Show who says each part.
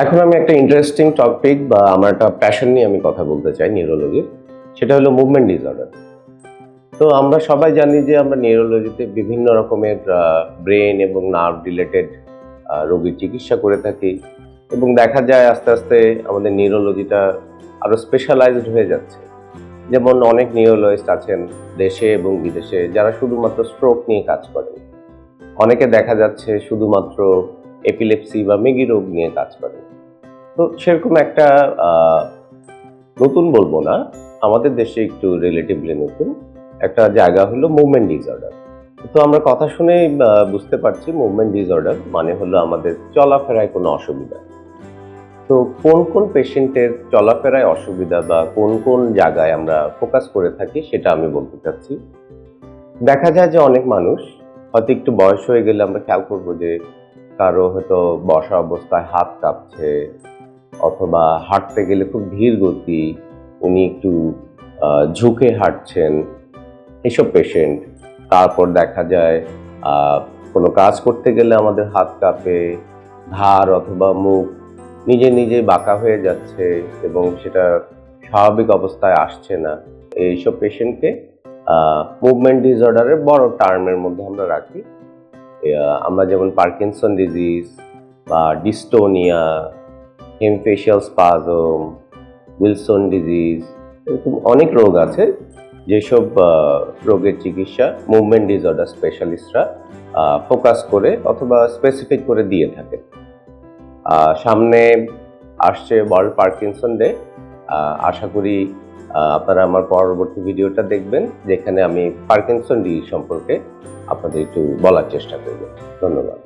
Speaker 1: এখন আমি একটা ইন্টারেস্টিং টপিক বা আমার একটা প্যাশন নিয়ে আমি কথা বলতে চাই নিউরোলজির। সেটা হলো মুভমেন্ট ডিসঅর্ডার। তো আমরা সবাই জানি যে আমরা নিউরোলজিতে বিভিন্ন রকমের ব্রেন এবং নার্ভ রিলেটেড রোগীর চিকিৎসা করে থাকি এবং দেখা যায় আস্তে আস্তে আমাদের নিউরোলজিটা আরো স্পেশালাইজড হয়ে যাচ্ছে। যেমন অনেক নিউরোলজিস্ট আছেন দেশে এবং বিদেশে যারা শুধুমাত্র স্ট্রোক নিয়ে কাজ করেন। অনেকে দেখা যাচ্ছে শুধুমাত্র এপিলেপসি বা মৃগী রোগ নিয়ে কাজ করেন। তো সেরকম একটা নতুন বলবো না, আমাদের দেশে একটু রিলেটিভলি নতুন একটা জায়গা হলো মুভমেন্ট ডিসঅর্ডার। তো আমরা কথা শুনেই বুঝতে পারছি মুভমেন্ট ডিসঅর্ডার মানে হলো আমাদের চলাফেরায় কোনো অসুবিধা। তো কোন কোন পেশেন্টের চলাফেরায় অসুবিধা বা কোন কোন জায়গায় আমরা ফোকাস করে থাকি সেটা আমি বলতে চাচ্ছি। দেখা যায় যে অনেক মানুষ হয়তো একটু বয়স হয়ে গেলে আমরা খেয়াল করবো যে কারো হয়তো বসা অবস্থায় হাত কাঁপছে, অথবা হাঁটতে গেলে খুব ধীর গতি, উনি একটু ঝুঁকে হাঁটছেন, এসব পেশেন্ট। তারপর দেখা যায় কোনো কাজ করতে গেলে আমাদের হাত কাঁপে, ঘাড় অথবা মুখ নিজে নিজে বাঁকা হয়ে যাচ্ছে এবং সেটা স্বাভাবিক অবস্থায় আসছে না। এইসব পেশেন্টকে মুভমেন্ট ডিসঅর্ডারের বড় টার্মের মধ্যে আমরা রাখি। আমরা যেমন পার্কিনসন ডিজিজ বা ডিস্টোনিয়া, হেমফেশিয়াল স্পাজম, উইলসন ডিজিজ, এরকম অনেক রোগ আছে যেসব রোগের চিকিৎসা মুভমেন্ট ডিসঅর্ডার স্পেশালিস্টরা ফোকাস করে অথবা স্পেসিফিক করে দিয়ে থাকে। সামনে আসছে ওয়ার্ল্ড পার্কিনসন ডে। আশা করি আপনারা আমার পরবর্তী ভিডিওটা দেখবেন, যেখানে আমি পার্কিনসন ডিজিজ সম্পর্কে আপনাদের একটু বলার চেষ্টা করব। ধন্যবাদ।